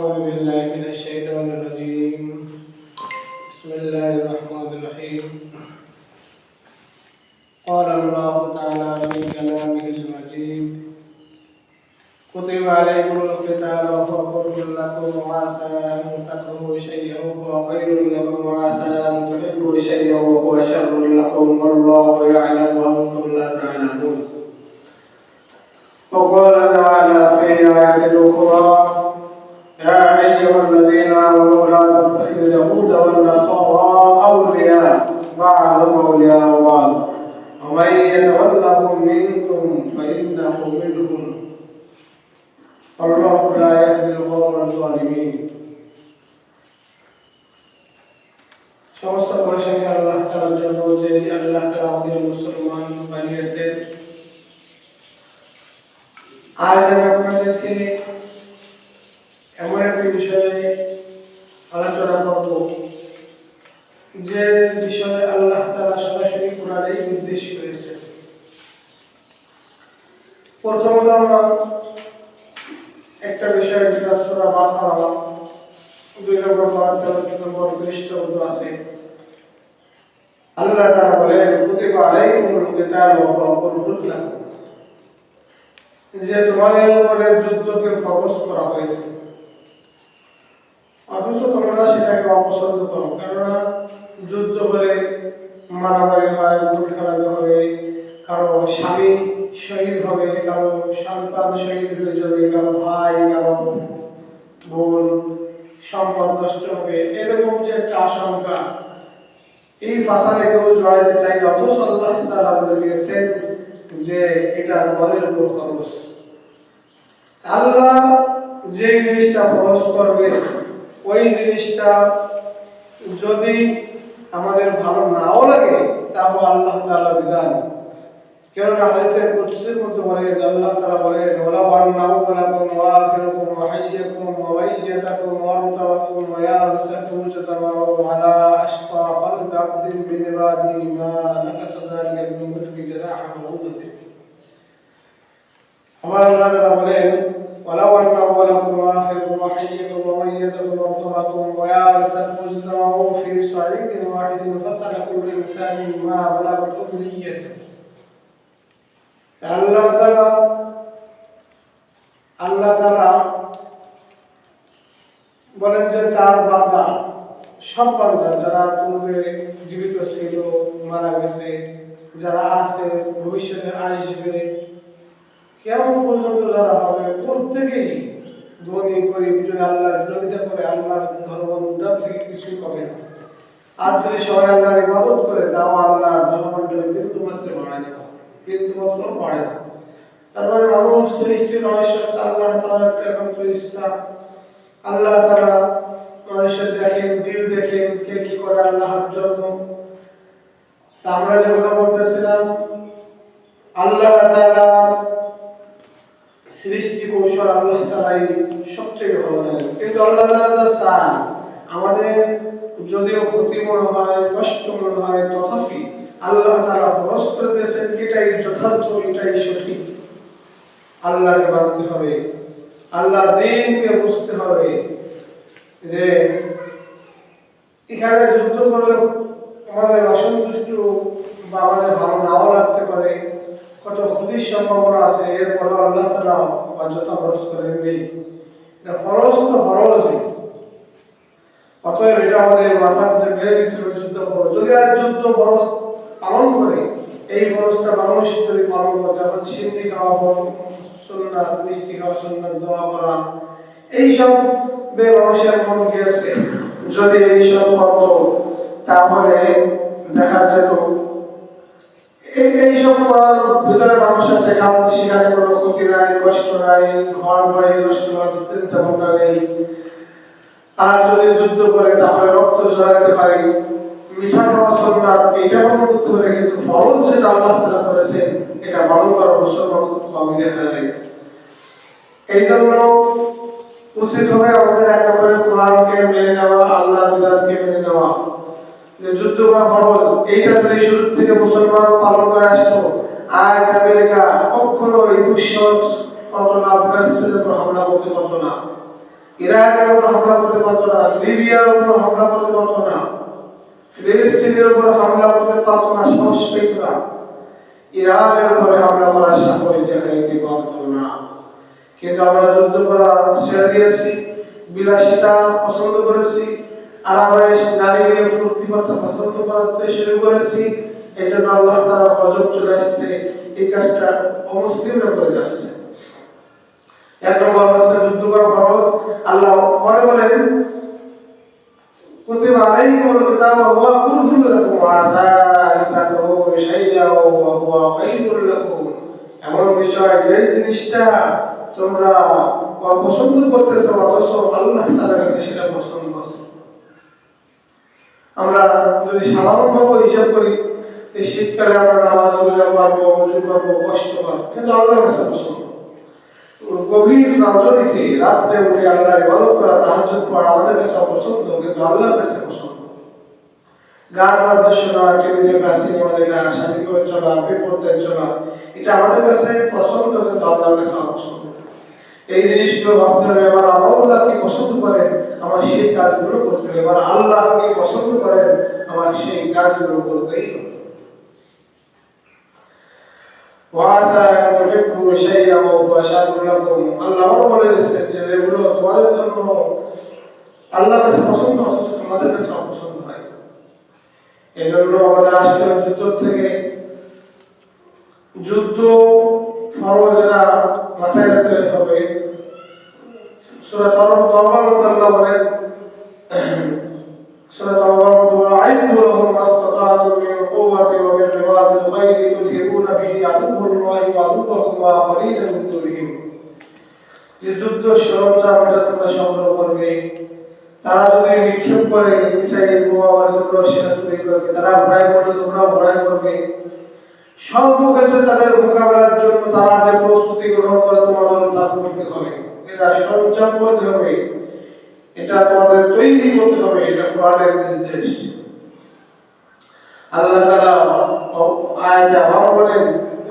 أعوذ بالله من الشيطان الرجيم. بسم الله الرحمن الرحيم. قال الله تعالى في كلامه المجيد: كتب عليكم القتال وهو كره لكم وعسى أن تكرهوا شيئا وهو خير لكم وعسى أن تحبوا شيئا وهو شر لكم والله يعلم وأنتم لا تعلمون. وقال تعالى في آية أخرى: يا أيها الذين آمنوا لا تتخذوا اليهود والنصارى أولياء بعضهم أولياء بعض ومن يتولهم منكم فإنه منهم والله لا يهدي القوم الظالمين. সমস্ত প্রশংসা আল্লাহ তাআলার জন্য, যে আল্লাহ তাআলা আমাদের মুসলমান বানিয়েছেন। আজ আমি আপনাদেরকে এমন একটি বিষয়ে আলোচনা করব যে বিষয়ে আল্লাহ তাআলা সরাসরি কোরআনে নির্দেশ করেছেন। প্রথমত আমরা একটা বিষয়, যেটা সূরা বাকারা 2 নম্বর পারা 3 নম্বর পৃষ্ঠা আছে। আল্লাহ তাআলা বলেন: কুতিবা আলাইকুমুল কিতাল ওয়া হুয়া কুরহুল লাকুম, যে তোমাদের উপরে যুদ্ধকে ফরজ করা হয়েছে, অথচ তোমরা সেটাকে অপছন্দ করো। কেননা যুদ্ধ হলে মারামারি হয়, খুন খারাপি হবে, কারো স্বামী শহীদ হবে, কারো সন্তান শহীদ হয়ে যাবে, কারো ভাই, কারো বোন সম্পদ নষ্ট হবে, এরকম যে একটা আশঙ্কা, এই ফাসাদে কেউ জড়াইতে চাই। অথচ আল্লাহ তাআলা বলে দিয়েছেন যে এটা তোমাদের উপর ফরজ। আল্লাহ যে জিনিসটা ফরজ করবে, ওই জিনিসটা যদি আমাদের ভালো নাও লাগে, তাও আল্লাহ তাআলার বিধান। কেননা হাদিসের কুদসির মধ্যে বলেন, আল্লাহ তাআলা বলেন: ওয়ালাউ আন্নাহু লাকুম ওয়া আখিরুকুম ওয়া হাইয়াকুম ওয়া মাইয়াতাকুম ওয়া রুতাবাকুম ওয়া ইয়াবসাকুম জাতামাউ আলা আশqa qalbi abdin min ibadi ma nakasa dhalika min mulki janaha ba'udatin। আমার আল্লাহ তাআলা বলেন: ওয়ালাউ আন্নাহু লাকুম ওয়া আখিরুকুম ওয়া হাইয়াকুম ওয়া মাইয়াতাকুম ওয়া রুতাবাকুম ওয়া ইয়াবসাকুম জাতামাউ ফি সা'idin wahidin fasala kullu insanin ma balagat umniyatuhu। আল্লাহ তাআলা বলেন যে তার বান্দা, সব বান্দা যারা পূর্বে জীবিত ছিল, মারা গেছে, যারা আছে, ভবিষ্যতে আসবে, কিয়ামত পর্যন্ত যারা হবে, প্রত্যেকেই ধনী গরিব যদি আল্লাহর বিরোধিতা করে, আল্লাহর ধর্মমণ্ডল থেকে কিছুই পাবে না। আর যদি সবাই আল্লাহর ইবাদত করে, তাও আল্লাহ ধর্মমণ্ডলে বিন্দু মাত্র বাড়ায় না, কিন্তু মাত্র বাড়ে না। তারপরে মানুষ সৃষ্টির রহস্য আল্লাহ তাআলার একটা একান্ত ইচ্ছা। আল্লাহ তাআলা মানুষের দেখেন, দিল দেখেন, কে কি করে আল্লাহর জন্য। তা আমরা যে কথা বলতেছিলাম, আল্লাহ তাআলা সৃষ্টি কৌশল আল্লাহ তাআলাই সবচেয়ে ভালো জানেন। কিন্তু আল্লাহ তাআলা যা চান, আমাদের যদিও ক্ষতি মনে হয়, কষ্ট মনে হয়, তথাপি আল্লাহ তাআলা ফরজ করে দিয়েছেন, এটাই যথার্থ, এটাই সঠিক। আল্লাহকে মানতে হবে, আল্লাহর দ্বীনকে বুঝতে হবে। যে এখানে যুদ্ধ করলে আমাদের অসন্তুষ্ট বা আমাদের ভালো নাও লাগতে পারে, কত ক্ষতির সম্ভাবনা আছে, এরপরও আল্লাহ তাআলা অযথা ফরজ করেননি। এটা ফরজ তো ফরজই। অতএব এটা আমাদের মাথার মধ্যে মেরে নিতে হবে, যুদ্ধ ফরজ। যদি আর যুদ্ধ ফরজ পালন করে, এই ফরজটা মানুষ যদি পালন করে, তখন সিন্নি খাওয়া সুন্নাত, মিষ্টি খাওয়া সুন্নাত, দোয়া করা, এইসব মানুষের মন গিয়েছে। যদি এইসব করতো, তাহলে দেখা যেত এইসব করার ভিতরে মানুষ আছে, কারণ সেখানে কোনো ক্ষতি নাই, কষ্ট নাই, ঘর বাড়ি নষ্ট হওয়ার চিন্তা ভাবনা নেই। আর যদি যুদ্ধ করে, তাহলে রক্ত ঝরাতে হয়, মিঠা খাওয়া সুন্নাত, এটা পালন করতে পারে। কিন্তু ফরজ যেটা আল্লাহ তাআলা করেছেন, এটা পালন করা মুসলমান খুব কমই দেখা যায়। এই জন্য উচিত হবে আমাদের একেবারে কোরআনকে মেনে নেওয়া, আল্লাহর বিধানকে মেনে নেওয়া। যে যুদ্ধ করা ফরজ, এইটা যদি শুরু থেকে মুসলমান পালন করে আসতো, আজ আমেরিকা কখনো এই দুঃসহ ঘটনা আফগানিস্তানের উপর হামলা করতে পারতো না, ইরাকের উপর হামলা করতে পারতো না, লিবিয়ার উপর হামলা করতে পারতো না, ফিলিস্তিনের উপর হামলা করতে পারতো না, সাহস পেত না। ইরানের উপরে হামলা করার সাহস দেখাইতে পারতো না। কিন্তু আমরা যুদ্ধ করা ছেড়ে দিয়েছি, বিলাসিতা পছন্দ করেছি, আরামায়েশ গাড়ি নিয়ে ফুর্তি করতে পছন্দ করতে শুরু করেছি। এই জন্য আল্লাহ তাআলা গজব চলে আসছে, এই কাজটা অমুসলিমরা করে যাচ্ছে। এক নম্বর হচ্ছে যুদ্ধ করা ফরজ। আল্লাহ পরে বলেন কুতিবা আলাইকুমুল কিতাবু ওয়া হুয়া কুরহুন লাকুম ওয়া আসা আন তাকরাহু শাইআন ওয়া হুয়া খায়রুল লাকুম। এমন বিষয় যে জিনিসটা তোমরা অপছন্দ করতেছো অথচ আল্লাহ তাআলার কাছে সেটা পছন্দ আছে। আমরা যদি সাধারণভাবে হিসাব করি, এই শীতকালে আমরা নামাজ রোজা করবো, ওযু করবো, কষ্ট করবো, কিন্তু আল্লাহর কাছে পছন্দ। গভীর রজনীতে রাতে উঠে আল্লাহর ইবাদত করা, তাহাজ্জুদ পড়া আমাদের কাছে অপছন্দ, কিন্তু আল্লাহর কাছে পছন্দ। গান বাদ্য শোনা, টিভি দেখা, সিনেমা দেখা, শাদী করে চলা, বিপদে চলা, এটা আমাদের কাছে পছন্দ, কিন্তু আল্লাহর কাছে অপছন্দ। এই জিনিসগুলো ভাবতে হবে। এবার আল্লাহ কি পছন্দ করেন, আমার সেই কাজগুলো করতে হবে। এবার আল্লাহ কি পছন্দ করেন, আমার সেই কাজগুলো করতেই হবে। ওয়াসা তুহিব্বু শাইআন ওয়া হুয়া শাররুল লাকুম। আল্লাহ বলে দিয়েছেন যে এগুলো তোমাদের জন্য আল্লাহর কাছে পছন্দ, অথচ তোমাদের কাছে অপছন্দ হয়। এই জন্য আমাদের আজকের যুদ্ধ থেকে যুদ্ধ ফরজরা মাথায় রাখতে হবে। সূরা তাওবার মধ্যে আল্লাহ বলেন, সূরা তাওবার মধ্যে আইতু লাহুম মাসতাতা'তু মিন কুওয়াতি ওয়া মিন রিবাতিল খায়লি তুলহিবুনা বিহি আদুওয়াল্লাহি ওয়া আদুওয়াকুম ওয়া আখারিনা মিন দুনিহিম। যে যুদ্ধ সরঞ্জাম এটা তোমরা সংগ্রহ করবে, তারা যদি নিক্ষেপ করে মিসাইল বোমা মারলে তোমরা সেটা তৈরি করবে, তারা ঘোড়ায় করলে তোমরাও ঘোড়ায় করবে। সর্বক্ষেত্রে তাদের মোকাবেলার জন্য তারা যে প্রস্তুতি গ্রহণ করে তোমাদের তা করতে হবে। এটা সরঞ্জাম করতে হবে, এটা তোমাদের তৈরি করতে হবে। এটা কোরআনের নির্দেশ। আল্লাহ তাআলা আয়াতে আবার বলেন,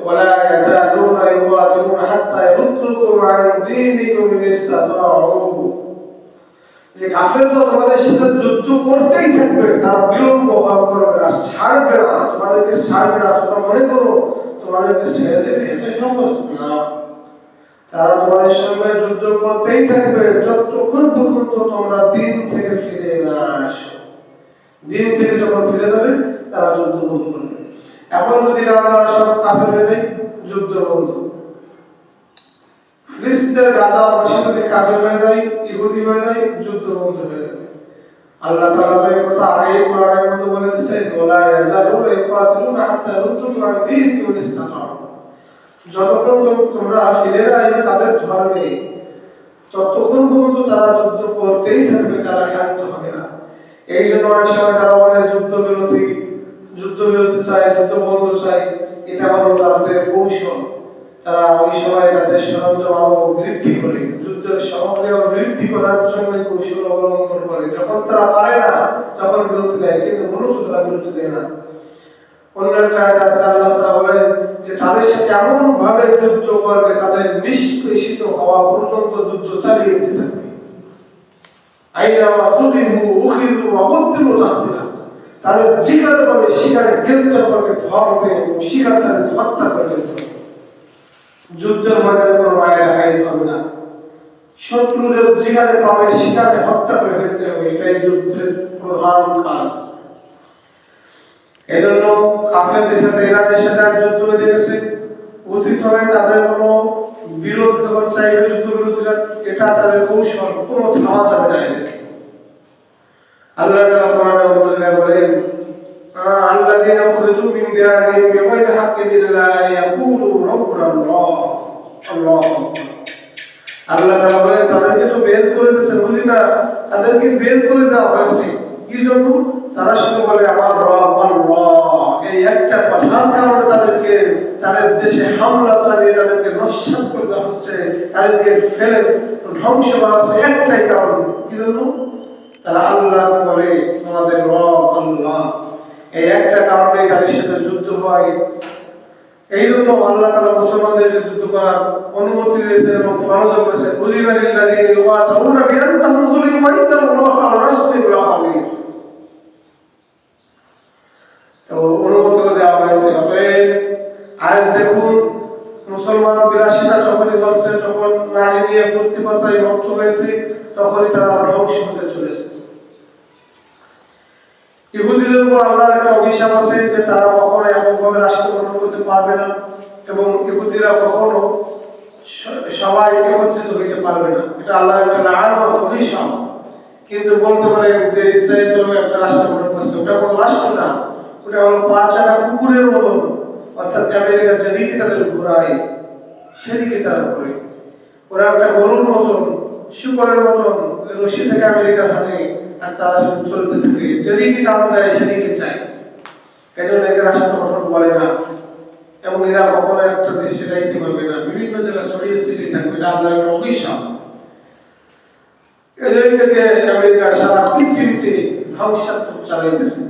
ওয়ালা ইয়াজালুনা ইউকাতিলুনা হাত্তা ইয়ারুদ্দুকুম আন দীনিকুম ইন ইসতাতাউ। যে কাফেররা তোমাদের সাথে যুদ্ধ করতেই থাকবে, তারা বিলম্ব করবে না, ছাড়বে না, তোমাদেরকে ছাড়বে না। তোমরা মনে করো তোমাদেরকে ছেড়ে দেবে, এটা সহজ না। তারা তোমাদের সঙ্গে যুদ্ধ করতেই থাকবে যতক্ষণ পর্যন্ত তোমরা দিন থেকে ফিরে না আসো। দিন থেকে যখন ফিরে যাবে তারা যুদ্ধ বন্ধ করবে। এখন যদি আমরা সব কাফের হয়ে যাই, যুদ্ধ বন্ধ। ফিলিস্তিনের গাজাবাসী যদি কাফের হয়ে যায়, ইহুদি হয়ে যায়, যুদ্ধ বন্ধ হয়ে যাবে। আল্লাহ তাআলা এই কথা আগে কোরআনের মধ্যে বলে দিয়েছেন, ওয়ালা ইয়াজালুনা ইউকাতিলুনা হাত্তা ইয়ারুদ্দুকুম আন দীনিকুম ইন ইসতাতাউ। যতক্ষণ তোমরা ফিরে না আসবে তাদের ধর্মে, ততক্ষণ পর্যন্ত তারা যুদ্ধ করতেই থাকবে, তারা ক্ষান্ত হবে না। এই জন্য অনেক সময় তারা বলে যুদ্ধ বিরতি চাই, যুদ্ধ বন্ধ চাই। এটা হলো তাদের কৌশল। তারা ওই সময় তাদের সরঞ্জাম আরো বৃদ্ধি করে, যুদ্ধের সামগ্রী আরো বৃদ্ধি করার জন্য কৌশল অবলম্বন করে। যখন তারা পারে না তখন বিরতি দেয়, কিন্তু মূলত তারা বিরতি দেয় না। অন্য একটা আয়াত আছে, আল্লাহ তাআলা বলেন যে তাদের সাথে এমন ভাবে যুদ্ধ করবে, তাদের নিষ্পেষিত হওয়া পর্যন্ত যুদ্ধ চালিয়ে যেতে থাকবে। আইনা ওয়া খুলিহু উখিযু ওয়া কুতিলু তাকতিলা। তাদের যেখানে পাবে সেখানে গ্রেফতার করবে, ধরবে এবং সেখানে তাদের হত্যা করবে। যুদ্ধের ময়দানে কোনো মায়া দেখাইতে হবে না। শত্রুদের যেখানে পাবে সেখানে হত্যা করে ফেলতে হবে। এটাই যুদ্ধের প্রধান কাজ। এজন্য কাফেরদের সাথে ইরানের সাথে যুদ্ধ বেঁধে গেছে, উচিত হবে তাদের কোনো বিরোধ যখন চাইবে যুদ্ধ বিরোধীরা, এটা তাদের কৌশল, কোনো থামা যাবে না এদেরকে। আল্লাহ তাআলা কোরআনে বলেন, আল্লাযীনা উখরিজু মিন দিয়ারিহিম বিগাইরি হাক্কিন ইল্লা ইয়াকুলু রাব্বুনা আল্লাহ। আল্লাহু আকবার। আল্লাহ তাআলা বলেন তাদেরকে তো বের করে দিয়েছেন, বুঝি না, তাদেরকে বের করে দেওয়া হয়েছে কি জন্য? তারা শুধু বলে আমার রব আল্লাহ। এই একটা কথার কারণে তাদেরকে তাদের দেশে হামলা চালিয়ে তাদেরকে নস্যাৎ করে দেওয়া হচ্ছে, তাদেরকে ফেলে ধ্বংস করা হচ্ছে। একটাই কারণ, কি জন্য? তারা আল্লাহ বলে আমাদের রব আল্লাহ। এই একটা কারণে তাদের সাথে যুদ্ধ হয়। এই জন্য আল্লাহ তাআলা মুসলমানদেরকে যুদ্ধ করার অনুমতি দিয়েছেন এবং ফরজ করেছেন উযিবালিল্লাযীনা ইউকাতালুনা বিআন্নাহুম যুলিমু ওয়া ইন্নাল্লাহা আলা নাসরিহিম লাকাদির। তো অনুমতি দেওয়া হয়েছে। অতএব আজ দেখুন মুসলমান বিলাসিতা যখনই চলছে, যখন নারী নিয়ে ফুর্তি পাতায় মত্ত হয়েছে, তখনই তারা ধ্বংস হতে চলেছে। ইহুদিদের উপর আল্লাহর একটা অভিশাপ আছে যে তারা কখনো এককভাবে রাষ্ট্র গঠন করতে পারবে না এবং ইহুদিরা কখনো সবাই একত্রিত হইতে পারবে না। এটা আল্লাহর একটা লাআনত, অভিশাপ। কিন্তু বলতে পারেন যে ইসরায়েল তো একটা রাষ্ট্র গঠন করছে, ওটা কোনো রাষ্ট্র না, ওটা হলো পাঁচটা কুকুরের মতন। অর্থাৎ আমেরিকা যেদিকে তাদের ঘোরায় সেদিকে তারা ঘোরে। ওরা একটা গরুর মতন, শুকরের মতন রশি থেকে আমেরিকার হাতে, আর তারা শুধু চলতে থাকে, যেদিকে টান দেয় সেদিকে চায়। এজন্য একে রাষ্ট্র গঠন বলে না এবং এরা কখনো একটা দেশে যাইতে পারবে না, বিভিন্ন জায়গায় ছড়িয়ে ছিটিয়ে থাকবে। এটা আল্লাহর একটা অভিশাপ। এদেরকে দিয়ে আমেরিকা সারা পৃথিবীতে ধ্বংসাত্মক চালাইতেছে।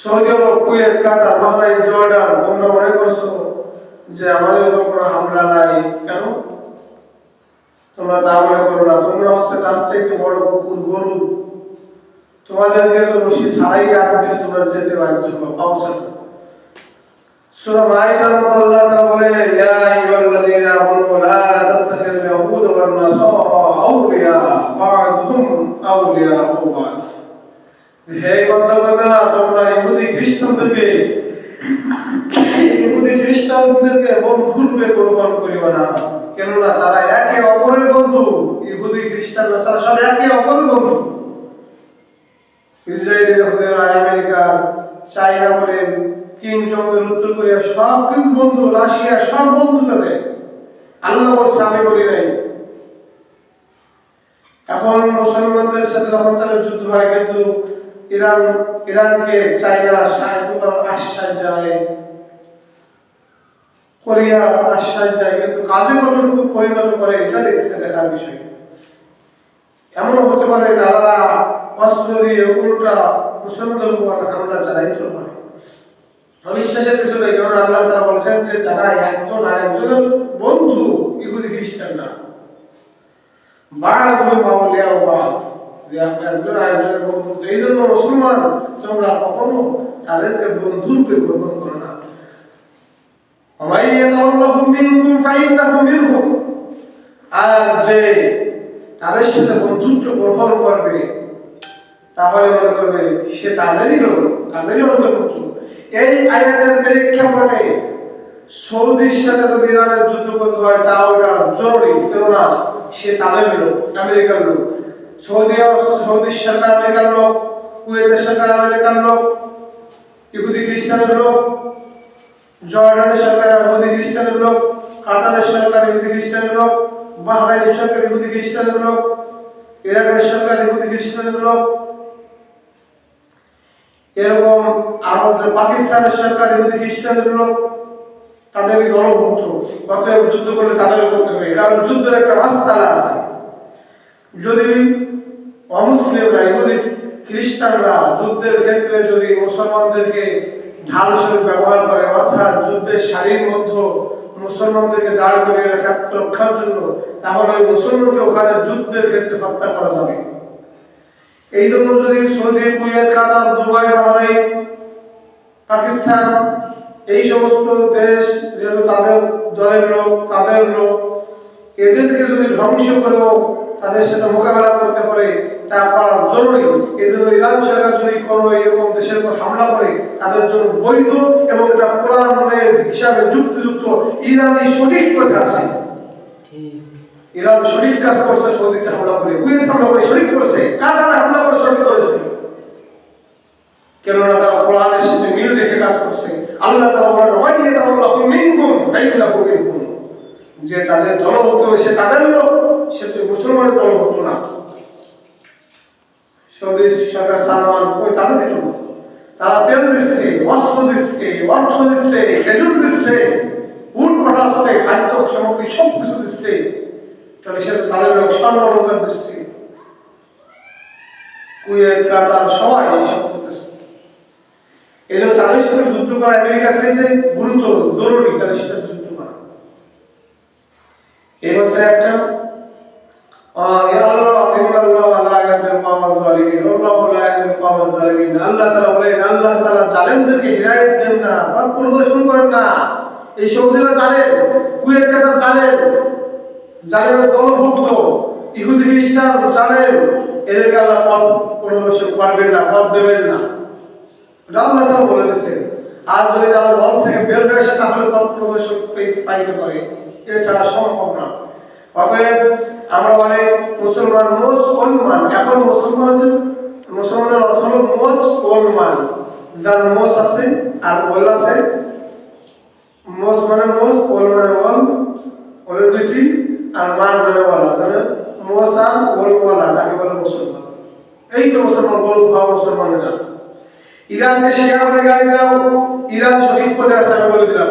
সৌদি আরব, কুয়েত, কাতার, বাহরাইন, জর্ডান, তোমরা মনে করছো যে আমাদের উপর কোনো হামলা নাই, কেন? তোমরা তা মনে করো না। তোমরা হচ্ছে তার চাইতে বড় কুকুর, গরু। তোমাদেরকে তো রশি ছাড়াই রাত দিলে তোমরা যেতে বাধ্য হবা, পৌঁছাবে। সূরা মাইদার মধ্যে আল্লাহ তাআলা বলে, ইয়া আইয়ুহাল্লাযীনা আমানু লা তাত্তাখিযুল ইয়াহুদা ওয়ান নাসারা আউলিয়া বা'দুহুম আউলিয়াউ বা'দ। হে বান্দাগণেরা, তোমরা ইহুদি খ্রিস্টানদেরকে বন্ধুরূপে গ্রহণ করিও না, কেননা তারা একে অপরের বন্ধু। ইহুদি, খ্রিস্টান, নাসারা সব একে অপরের বন্ধু। ইসরায়েল, ইহুদিরা, আমেরিকা, চায়না বলেন, কিম জং উন, উত্তর কোরিয়া সব কিন্তু বন্ধু। রাশিয়া সব বন্ধু তাদের। আল্লাহ বলছে, আমি বলি নাই। এখন মুসলমানদের সাথে যখন তাদের যুদ্ধ হয়, কিন্তু ইরানকে চায়না সাহায্য করার আশ্বাস দেয়, কোরিয়া আশ্বাস দেয়, কিন্তু কাজে কতটুকু পরিণত করে এটা দেখার বিষয়। এমন হতে পারে তারা অস্ত্র দিয়ে উল্টা মুসলমানদের উপর হামলা চালাইতে পারে। অবিশ্বাসের কিছু নেই, কারণ আল্লাহ তাআলা বলেছেন যে তারা একজন আরেকজনের বন্ধু, ইহুদি খ্রিস্টানরা। বা'দুহুম আউলিয়াউ বা'দ, একজন আরেকজনের বন্ধু। এই জন্য মুসলমান, তোমরা কখনো তাদেরকে বন্ধুরূপে গ্রহণ করো না। ওয়ামান ইয়াতাওয়াল্লাহুম মিনকুম ফাইন্নাহু মিনহুম, আর যে তাদের সাথে বন্ধুত্ব গ্রহণ করবে, তাহলে মনে করবে সে তাদেরই লোক, তাদেরই অন্তর্ভুক্ত। এই আয়াতের প্রেক্ষাপটে সৌদির সাথে যদি ইরানের যুদ্ধ করতে হয়, তাও এটা জরুরি, কেননা সে তাদের লোক, আমেরিকার লোক। সৌদির সরকার আমেরিকার লোক, কুয়েতের সরকার আমেরিকার লোক, ইহুদি খ্রিস্টানের লোক, জর্ডানের সরকার ইহুদি খ্রিস্টানের লোক, কাতারের সরকার ইহুদি খ্রিস্টানের লোক, বাহরাইনের সরকার ইহুদি খ্রিস্টানের লোক, ইরাকের সরকার ইহুদি খ্রিস্টানের লোক, এরকম আরো পাকিস্তানের সরকার ইহুদি খ্রিস্টানের লোক, তাদেরই দলভুক্ত। অতএব যুদ্ধ করলে তাদেরও করতে হবে, কারণ যুদ্ধের একটা মাসআলা আছে। যদি অমুসলিমরা, ইহুদি খ্রিস্টানরা যুদ্ধের ক্ষেত্রে যদি মুসলমানদেরকে ঢাল স্বরূপ ব্যবহার করে, অর্থাৎ যুদ্ধের সারির মধ্যে মুসলমানদেরকে দাঁড় করিয়ে রক্ষার জন্য, তাহলে ওই মুসলমানকে ওখানে যুদ্ধের ক্ষেত্রে হত্যা করা যাবে। এই জন্য যদি সৌদি, কুয়েত, কাতার, দুবাই, বাহরাইন, পাকিস্তান, এই সমস্ত দেশ যেহেতু তাদের দলের লোক, তাদের লোক, এদেরকে যদি ধ্বংস করেও তাদের সাথে মোকাবেলা করতে পারে, তা করা জরুরি। এই জন্য ইরান সরকার যদি কোনো এরকম দেশের উপর হামলা করে, তাদের জন্য বৈধ এবং এটা কোরআনের হিসাবে যুক্তিযুক্ত। ইরানই সঠিক পথে আছে, ইরান সঠিক কাজ করছে। সৌদিতে হামলা করে, কুয়েত হামলা করে সঠিক করছে, কাতারে হামলা করে সঠিক করেছে, কেননা তারা কোরআনের সাথে মিল রেখে কাজ করছে। আল্লাহ তাআলা বলেন, ওয়া ইয়াতাওয়াল্লাহুম মিনকুম ফাইন্নাহু মিনহুম, যে তাদের দলভুক্ত হয়েছে তাদের লোক, সে তো মুসলমানের দলভুক্ত না। সৌদি সরকার সালমান ওই তাদের লোক, তারা তেল দিচ্ছে, অস্ত্র দিচ্ছে, অর্থ দিচ্ছে, খেজুর দিচ্ছে, উট পাঠাচ্ছে, খাদ্য সামগ্রী সব কিছু দিচ্ছে, তাহলে সে তো তাদের লোক, স্বর্ণ অলংকার দিচ্ছে। কুয়েত, কাতার সবাই এইসব করতেছে। এই জন্য তাদের সাথে যুদ্ধ করা আমেরিকার চাইতে গুরুতর, জরুরি তাদের সাথে যুদ্ধ করা। এই হচ্ছে একটা আল্লাহ তাআলা বলেন, আল্লাহ তাআলা জালেমদেরকে হিদায়াত দেন না, পথ প্রদর্শন করেন না। এই সৌদিরা জালেম, কুয়েত কাতার জালেম, জালেমের দলভুক্ত ইহুদি খ্রিস্টান জালেম, এদেরকে আল্লাহ পথ প্রদর্শন করবেন না, পথ দেবেন না। এটা আল্লাহ তাআলা বলে দিয়েছেন। আর যদি তারা দল থেকে বের হয়ে আসে তাহলে পথ প্রদর্শন পাইতে পারে, এছাড়া সম্ভব না। অতএব আমরা অনেক মুসলমান মুসলমান, এখন মুসলমান আছে, মুসলমানের অর্থ হলো মুসলমান, যার মোস আছে আর ওল আছে। মোস মানে মোস, ওল মানে ওল, ওলের বিচি, আর মান মানে ওলা, তাহলে মোস আর ওল ওলা, তাকে বলে মুসলমান। এই তো মুসলমান, গরু খাওয়া মুসলমান না। ইরানকে শিয়া বলে গালি দাও, ইরান সঠিক পথে আছে, আমি বলে দিলাম।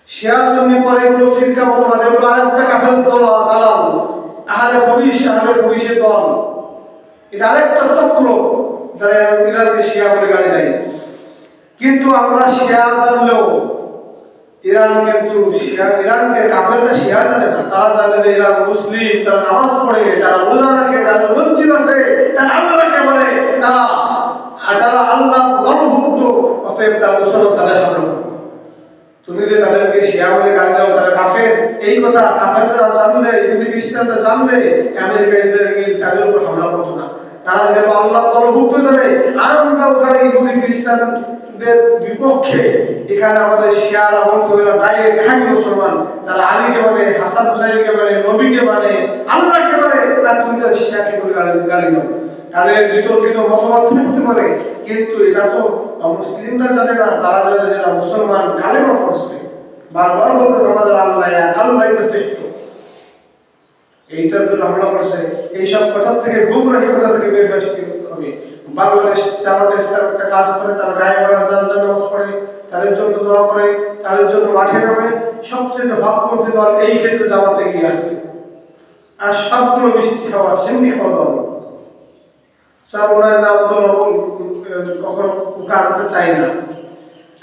শিয়া সুন্নি পরে এগুলো ফিরকা মতবাদ, এগুলো আরেকটা কাফের দল, দালাল, আহলে হবিষের দল। এটা আরেকটা চক্র যারা ইরানকে শিয়া বলে গালি দেয়। কিন্তু আমরা শিয়া জানলেও ইরান কিন্তু ইরানকে কাফেররা শিয়া জানে না। তারা জানে যে ইরান মুসলিম, তারা নামাজ পড়ে, তারা রোজা রাখে, তারা মসজিদ আছে, তারা আল্লাহকে বলে, তারা আল্লাহ দলভুক্ত, অতএব তারা মুসলমান, তাদের হামলা করে। তুমি যে তাদেরকে শিয়া বলে গালি দাও, তারা কাফের, এই কথা কাফেররা জানলে, ইহুদি খ্রিস্টানরা জানলে আমেরিকা ইসরায়েল তাদের উপর হামলা করতো না। তারা যেন আল্লাহ দলভুক্ত জানে, আমরা ওখানে ইহুদি খ্রিস্টানদের বিপক্ষে, এখানে আমাদের শিয়ারা বন্ধুরা ডাইরেক্ট খাঁটি মুসলমান, তারা আলীকে মানে, হাসান হুসাইনকে মানে, নবীকে মানে, আল্লাহকে মানে, আর তুমি তাদের শিয়াকে বলে গালি দাও। তাদের বিতর্কিত মতামত থাকতে পারে, কিন্তু এটা তো মুসলিমরা জানে না। তারা জানে যারা মুসলমান কালেমা পড়ছে, বারবার বলতেছে আমাদের আল্লাহ এক, আল্লাহই যথেষ্ট, এইটার জন্য হামলা করছে। এইসব কথা থেকে, গুমরাহি কথা থেকে বের হয়ে আসতে হবে। বাংলাদেশ জামাত ইসলাম একটা কাজ করে, তারা গায়ে বাড়া জানাজা নামাজ পড়ে, তাদের জন্য দোয়া করে, তাদের জন্য মাঠে নামে। সবচেয়ে ভাবপন্থী দল এই ক্ষেত্রে জামাতে এগিয়ে আছে। আর সবগুলো মিষ্টি খাওয়া, চিংড়ি খাওয়া দল। ওনার নাম তো কখনো মুখে আনতে চাই না,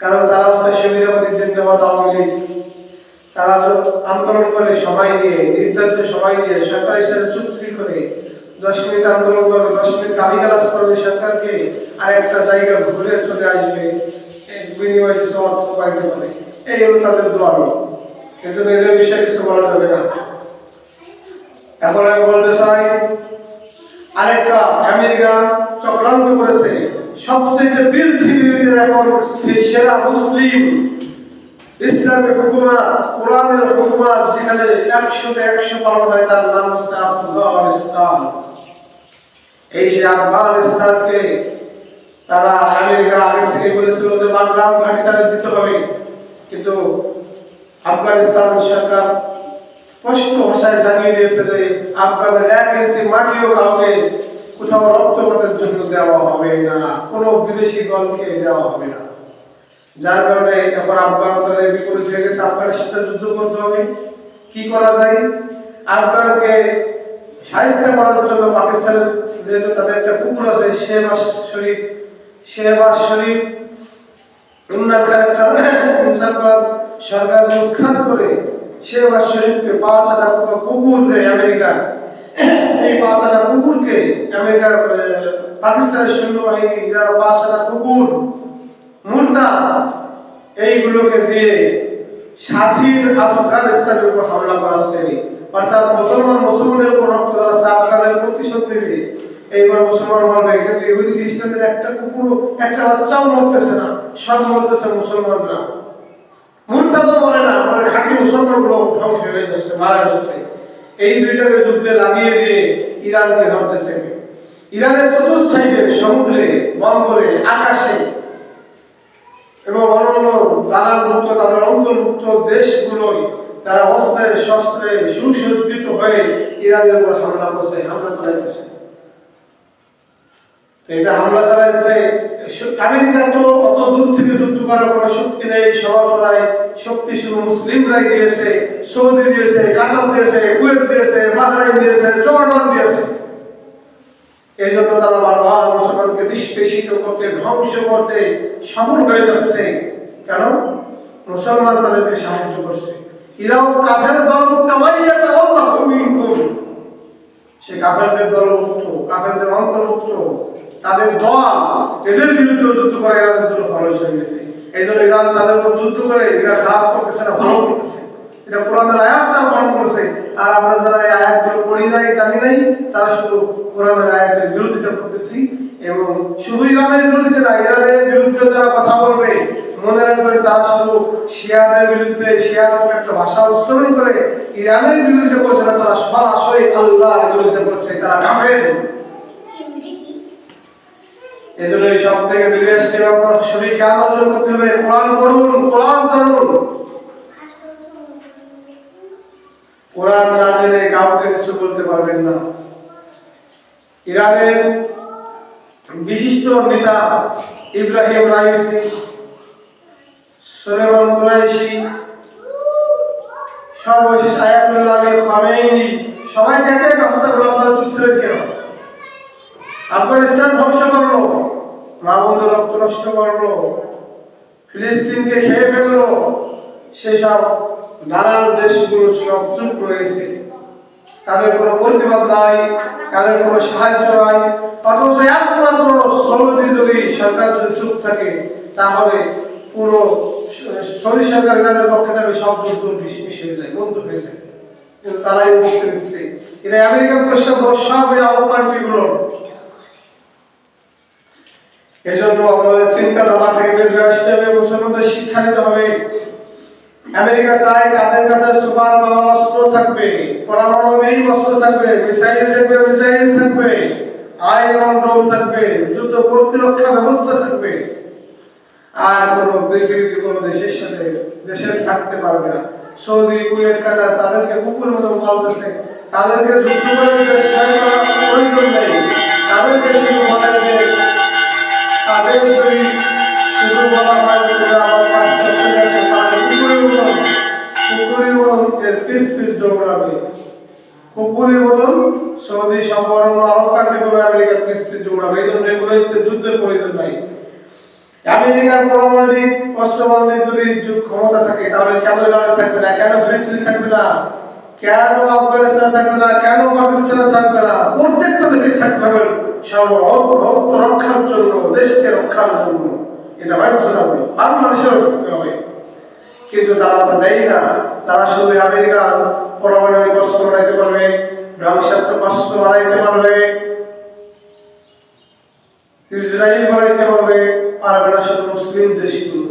কারণ তারা হচ্ছে সুবিধাবাদী জিন্দাবাদ আওয়ামী লীগ। তারা আন্দোলন করে সবাই নিয়ে, নির্ধারিত সবাই নিয়ে, সরকারের সাথে চুক্তি করে 10 মিনিট আন্দোলন করবে, 10 মিনিট গালিগালাজ করবে সরকারকে, আর একটা জায়গা ঘুরে চলে আসবে, বিনিময়ে কিছু অর্থ পাইতে পারে। এই হলো তাদের দোয়া। এই জন্য এদের বিষয়ে কিছু বলা যাবে না। এখন আমি বলতে চাই, আরেকটা আমেরিকা চক্রান্ত করেছে। সবচেয়ে পৃথিবীর এখন সেরা মুসলিম ইসলামিক হুকুমত, কোরআনের হুকুমত যেখানে 100 পালন হয়, তার নাম হচ্ছে আফগানিস্তান। এই যে আফগানিস্তানকে তারা আমেরিকা আগে থেকে বলেছিল যে বাগরাম ঘাঁটি তাদের দিতে হবে, কিন্তু আফগানিস্তান সরকার স্পষ্ট ভাষায় জানিয়ে দিয়েছে যে আফগানের 1 ইঞ্চি মাটিও কাউকে কোথাও রক্তপাতের জন্য দেওয়া হবে না, কোনো বিদেশি দলকে দেওয়া হবে না। যার কারণে এখন আফগান তাদের বিপরীত হয়ে গেছে। আফগানের সাথে যুদ্ধ করতে হবে। কি করা যায়? আফগানকে সাহায্য করার জন্য পাকিস্তানের যেহেতু তাদের একটা পুকুর আছে, শেহবাজ শরীফ ইমরান খান একটা সরকার উৎখাত করে শেহবাজ শরীফকে 5,000 কুকুর দেয় আমেরিকা। এই 5,000 কুকুরকে আমেরিকার পাকিস্তানের সৈন্যবাহিনী যারা 5,000 কুকুর মুর্দা এইগুলোকে দিয়ে স্বাধীন আফগানিস্তানের উপর হামলা করাচ্ছে। অর্থাৎ মুসলমানের উপর রক্ত ঝরাচ্ছে, আফগানের প্রতিশোধ নেবে। এইবার মুসলমান বলবে, কিন্তু ইহুদি খ্রিস্টানদের একটা কুকুর, একটা বাচ্চাও মরতেছে না, সব মরতেছে মুসলমানরা। মুর্দা তো বলে না, মানে খাঁটি মুসলমানগুলো ধ্বংস হয়ে যাচ্ছে, মারা যাচ্ছে। এই দুইটাকে যুদ্ধে লাগিয়ে দিয়ে ইরানকে ধরতে চাইবে। ইরানের চতুর্সাইডে, সমুদ্রে, বন্দরে, আকাশে এবং অন্যান্য দালালমুক্ত, তাদের অন্তর্ভুক্ত দেশগুলোই তারা অস্ত্রে শস্ত্রে সুসজ্জিত হয়ে ইরানের উপর হামলা করছে, হামলা চালাইতেছে। এটা হামলা চালাইছে। আমেরিকা তো অত দূর থেকে যুদ্ধ করার কোনো শক্তি নেই, সবার শক্তি শুধু মুসলিমরাই দিয়েছে। সৌদি দিয়েছে, কাতার দিয়েছে, কুয়েত দিয়েছে, বাহরাইন দিয়েছে, জর্ডান দিয়েছে। এই জন্য তারা বারবার মুসলমানকে নিষ্পেষিত করতে, ধ্বংস করতে সফল হয়ে যাচ্ছে। কেন? মুসলমান তাদেরকে সাহায্য করছে। ইরাও কাফের দলভুক্ত, সে কাফেরদের দলভুক্ত, কাফেরদের অন্তর্ভুক্ত, তাদের দল এদের বিরুদ্ধে যুদ্ধ করে ইরানের জন্য খরচ হয়ে গেছে। এই জন্য ইরান তাদের উপর যুদ্ধ করে এরা খারাপ করতেছে না, ভালো করতেছে। এটা কোরআনের আয়াত তারা পালন করছে। আর আমরা যারা এই আয়াতগুলো পড়ি নাই, জানি নাই, তারা শুধু কোরআনের আয়াতের বিরোধিতা করতেছি। এবং শুধু ইরানের বিরোধিতা না, ইরানের বিরুদ্ধে যারা কথা বলবে মনে রাখবেন তারা শুধু শিয়াদের বিরুদ্ধে, শিয়ার একটা ভাষা উচ্চারণ করে ইরানের বিরুদ্ধে করছে না, তারা সরাসরি আল্লাহর বিরুদ্ধে করছে, তারা কাফের। এজন্য এই সব থেকে বেরিয়ে আসতে আপনার শরীর জ্ঞান অর্জন করতে হবে। কোরআন পড়ুন, কোরআন জানুন। কোরআন না জেনে কাউকে কিছু বলতে পারবেন না। ইরানের বিশিষ্ট নেতা ইব্রাহিম রাইসি, সুলেমান কুরাইশি, সর্বশেষ আয়াতুল্লাহ আলী খামেনি, সবাইকে একে একে হত্যা করলো। আপনারা চুপ ছিলেন কেন? আফগানিস্তান ধ্বংস করলো, মা বোনদের রক্ত নষ্ট করলো, ফিলিস্তিনকে খেয়ে ফেললো। সেসব দালাল দেশগুলো সব চুপ রয়েছে, তাদের কোনো প্রতিবাদ নাই, তাদের কোনো সাহায্য নাই। অথচ একমাত্র সৌদি যদি সরকার যদি চুপ থাকে, তাহলে পুরো সৌদি সরকার ইরানের পক্ষে থাকবে, সব যুদ্ধ বিশেষ হয়ে যায়, বন্ধ হয়ে যায়। কিন্তু তারাই বুঝতে দিচ্ছে, এটা আমেরিকার প্রশ্ন সব ওই আরব কান্ট্রিগুলো। এজন্য আমাদের চিন্তাধারা থেকে বের হয়ে আসতে হবে, মুসলমানদের শিক্ষা নিতে হবে। আমেরিকা চায় তাদের কাছে সুপার পাওয়ার অস্ত্র থাকবে, পারমাণবিক অস্ত্র থাকবে, মিসাইল থাকবে, আয়রন ডোম থাকবে, যুদ্ধ প্রতিরক্ষা ব্যবস্থা থাকবে। আর কোনো পৃথিবীর কোনো দেশের থাকতে পারবে না। সৌদি, কুয়েত, কাতার তাদেরকে কুকুরের মতো পালতেছে, তাদেরকে যুদ্ধ করে দেশ ত্যাগ করার প্রয়োজন নেই। তাদেরকে শুধু বলে যে তাদের যদি শুধু বলা হয় যে আমার কুকুরের মতন এর পিস পিস দৌড়াবে, কুকুরের মতন সৌদি সম্পন্ন আরব কান্ট্রিগুলো আমেরিকার পিস পিস দৌড়াবে। এই জন্য এগুলোতে যুদ্ধের প্রয়োজন নাই। আমেরিকার পারমাণবিক অস্ত্রবন্ধে যদি ক্ষমতা থাকে, তাহলে কেন ইরান থাকবে না, কেন ফিলিস্তিন থাকবে না, কেন আফগানিস্তান থাকবে না, কেন পাকিস্তান থাকবে না? প্রত্যেকটা দেশে থাকতে হবে রক্ষার জন্য, দেশকে রক্ষার জন্য। এটা বাধ্য হবে, বাংলাদেশেও করতে হবে। কিন্তু তারা তো দেয় না। তারা শুধু আমেরিকার পারমাণবিক অস্ত্র বানাইতে পারবে, ধ্বংসাত্মক অস্ত্র বানাইতে পারবে, ইসরায়েল বানাইতে পারবে, পারবে না শুধু মুসলিম দেশগুলো।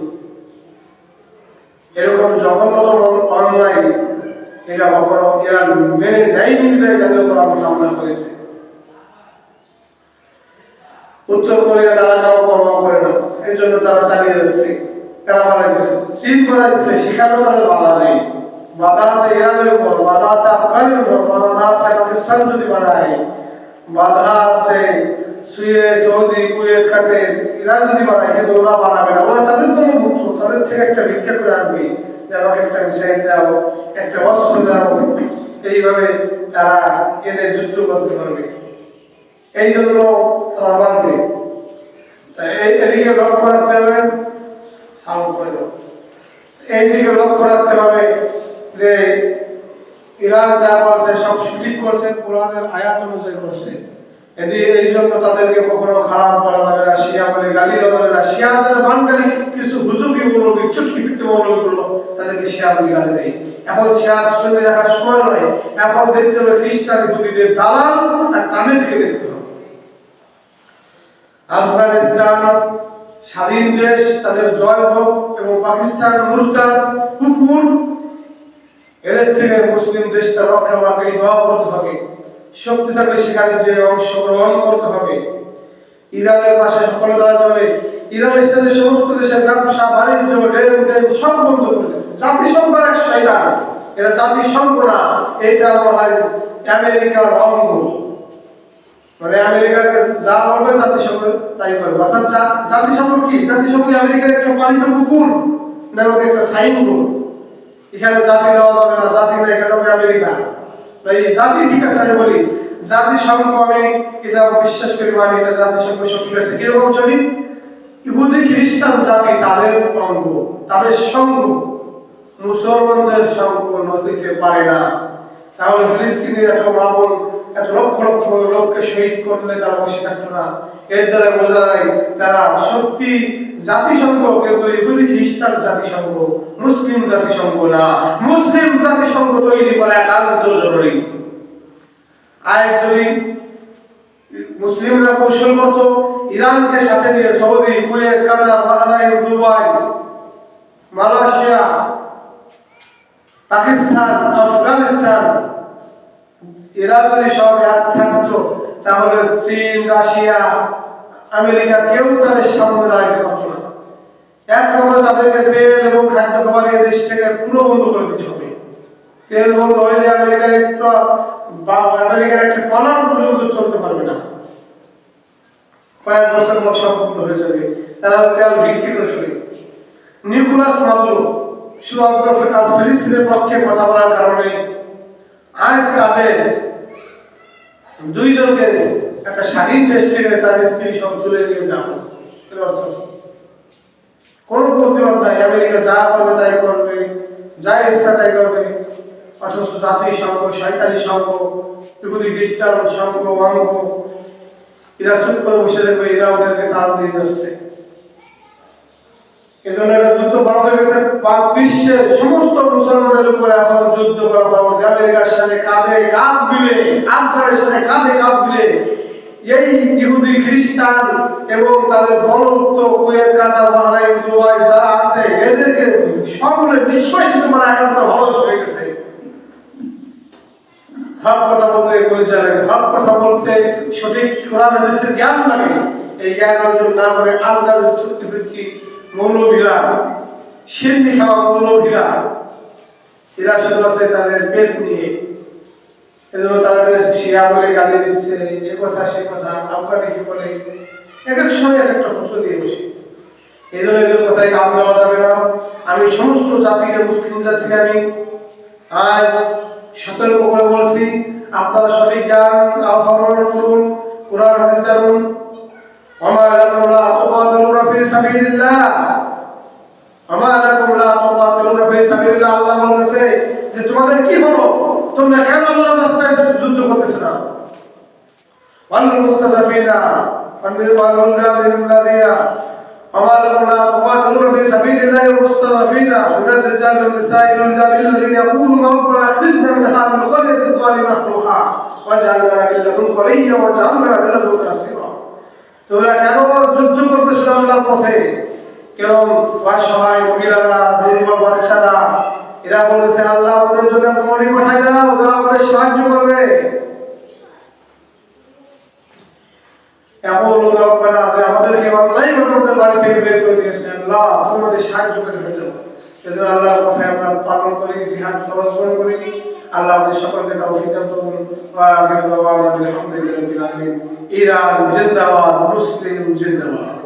এরকম জঘন্যতম অন্যায় এটা কখনো ইরান মেনে নেয়নি, বিধায় তাদের উপর হামলা হয়েছে। উত্তর কোরিয়া তারা তারা পরোয়া করে না, এই জন্য তারা চালিয়ে যাচ্ছে। তারা বানাই দিচ্ছে, চীন বানাই দিচ্ছে, সেখানেও তাদের বাধা নেই। বাধা আছে ইরানের উপর, বাধা আছে আফগানের উপর, বাধা আছে পাকিস্তান যদি বানায়, বাধা আছে সৌদি, কুয়েত, কাতার, ইরান যদি বানায়। কিন্তু ওরা বানাবে না, ওরা তাদের জন্য মুক্ত, তাদের থেকে একটা ভিক্ষা করে আনবে, যে আমাকে একটা মিসাইল দাও, একটা অস্ত্র দাও। এইভাবে তারা এদের যুদ্ধ করতে পারবে, এই জন্য তারা বাড়বে। এদিকে লক্ষ্য রাখতে হবে, এইদিকে লক্ষ্য রাখতে হবে যে ইরান যা করছে সব সঠিক করছে, কোরআনের আয়াত অনুযায়ী করছে। এই জন্য তাদেরকে কখনো খারাপ বলা যাবে না, শিয়া বলে গালি দেওয়া যাবে না। শিয়া যারা বাঙালি কিছু হুজুকি মৌলবী, চুটকি পিট্টে মৌলবীগুলো তাদেরকে শিয়া বলে গালি দেয়। এখন শিয়ার সঙ্গে দেখার সময় নয়, এখন দেখতে হবে খ্রিস্টান ইহুদিদের দালাল, আর তাদেরকে দেখতে হবে। আফগানিস্তান স্বাধীন দেশ, তাদের জয় হোক, এবং পাকিস্তান মুরতাদ কুকুর, এদের থেকে মুসলিম দেশটা রক্ষা পাবে, দোয়া করতে হবে। শক্তি থাকলে সেখানে যে অংশগ্রহণ করতে হবে। ইরানের পাশে সকলে দাঁড়াতে হবে। ইরানের সাথে সমস্ত দেশের ব্যবসা বাণিজ্য লেনদেন সব বন্ধ করে দিচ্ছে। জাতিসংঘের এক শয়তান, এটা জাতিসংঘ না, এটা বলা হয় আমেরিকার অঙ্গ। মানে আমেরিকাকে যা বলবে জাতিসংঘ তাই করবে। অর্থাৎ জাতিসংঘ কি? জাতিসংঘ আমেরিকার একটা পালিত কুকুর নামক একটা সাইনবোর্ড। এখানে জাতি দেওয়া যাবে না, জাতি না, এখানে হবে আমেরিকা। এই জাতি ঠিক আছে আমি বলি জাতিসংঘ আমি এটা বিশ্বাস করি মানি এটা জাতিসংঘ সব ঠিক আছে কিরকম চলি ইহুদি খ্রিস্টান জাতি তাদের অঙ্গ তাদের সঙ্গ মুসলমানদের সঙ্গ হইতে পারে না তাহলে ফিলিস্তিনের এত মামুন এত লক্ষ লক্ষ লোককে শহীদ করলে তারা বসে থাকতো না এর দ্বারা বোঝা যায় তারা সত্যি জাতিসংঘ কিন্তু ইহুদি খ্রিস্টান জাতিসংঘ মুসলিম জাতিসংঘ না মুসলিম জাতিসংঘ তৈরি করা একান্ত জরুরি আজ যদি মুসলিমরা কৌশল করত ইরানকে সাথে নিয়ে Saudi Kuwait Canada Bahrain Dubai Malaysia Pakistan Afghanistan এরা যদি সব এক থাকতো তাহলে চীন রাশিয়া আমেরিকা কেউ তাদের সামনে দাঁড়াতে পারতো না এক নম্বর তাদেরকে তেল এবং খাদ্য খাবার এই দেশ থেকে পুরো বন্ধ করে দিতে হবে তেল বন্ধ হইলে আমেরিকার একটা টলার পর্যন্ত চলতে পারবে না কয়েক বছর পর সব বন্ধ হয়ে যাবে তারা তেল বিক্রি করে চলে নিকোলাস মাদুরো শুধু ফিলিস্তিনের পক্ষে কথা বলার কারণে আজ তাদের দুইজনকে একটা স্বাধীন দেশ থেকে তার স্ত্রী সব তুলে নিয়ে যাবো কোন প্রতিবাদ নাই আমেরিকা যা করবে তাই করবে যা ইচ্ছা তাই করবে অথচ জাতিসংঘ শয়তানি সংঘ ইহুদি খ্রিস্টান সংঘ অঙ্গ এরা চুপ করে বসে থাকবে এরা ওদেরকে তাল দিয়ে যাচ্ছে এজন্য এটা যুদ্ধ করা হয়ে গেছে বিশ্বের সমস্ত মুসলমানদের উপরে এখন যুদ্ধ করা হবে আমেরিকার সাথে কাঁধে কাঁধ মিলে আফগানের সাথে কাঁধে কাঁধ মিলে এই ইহুদি খ্রিস্টান এবং তাদের দলভুক্ত কুয়েত কানাডা বাহরাইন দুবাই যারা আছে এদেরকে সকলে নিশ্চয়ই কিন্তু মানে একান্ত ভালো হয়ে গেছে হক কথা বলতে পরিচয় লাগে হক কথা বলতে সঠিক কোরআন হাদিসের জ্ঞান লাগে এই জ্ঞান অর্জন না করে আল্লাহর চুক্তি ফিরকি মৌলবীরা সিন্নি খাওয়া মৌলবীরা এরা শুধু আছে তাদের পেট নিয়ে এজন্য তাদের শিয়া বলে গালি দিচ্ছে এ কথা সে কথা আফগানি কি বলে এক এক সময় এক একটা পত্র দিয়ে বসে এই জন্য এদের কথায় কাম দেওয়া যাবে না আমি সমস্ত জাতিকে মুসলিম জাতিকে আমি আজ সতর্ক করে বলছি আপনারা সঠিক জ্ঞান আহরণ করুন কোরআন হাদিস জানুন আমা লাকুম লা তুকাতিলুনা ফি সাবিলিল্লাহ আমা লাকুম লা তুকাতিলুনা ফি সাবিলিল্লাহ আল্লাহ বলেছে যে তোমাদের কি হলো তোমরা কেন আল্লাহর রাস্তায় যুদ্ধ করতেছ না ওয়াল মুস্তাদাফিনা ওয়াল-মুলযামিনা আমা লাকুম লা তুকাতিলুনা ফি সাবিলিল্লাহ ওয়াল মুস্তাদাফিনা মিনার রিজালি ওয়াল নিসাই ওয়াল-রিজালি আল্লাযিনা ইয়াকুলুনা রাব্বানা আখরিজনা মিন হাযিহিল ক্বরিয়াতি আয-যালিমা আহলুহা ওয়াজআলনা মিন লাদুনকা ওয়ালিয়্যা ওয়াজআলনা মিন লাদুনকা নাসীরা তোমরা কেন যুদ্ধ করতেছ আল্লাহর পথে কেন অসহায় মহিলারা দুর্বল বাচ্চারা এরা বলেছে আল্লাহ আমাদের জন্য মনি পাঠায় দাও যারা আমাদের সাহায্য করবে এমন রব্বানা যে আমাদেরকে অনলাইন আমাদের বাড়ি থেকে বের করে দিয়েছে আল্লাহ তুমি আমাদের সাহায্য করে হয়ে যাও এজন্য আল্লাহর কথায় আমরা পালন করি জিহাদ প্রবর্তন করি আল্লাহ আমাদের সকলকে তৌফিক দান করুন ওয়া আমিরু দাওয়ানা আলহামদুলিল্লাহি রাব্বিল আলামিন ইরান জিন্দাবাদ মুসলিম জিন্দাবাদ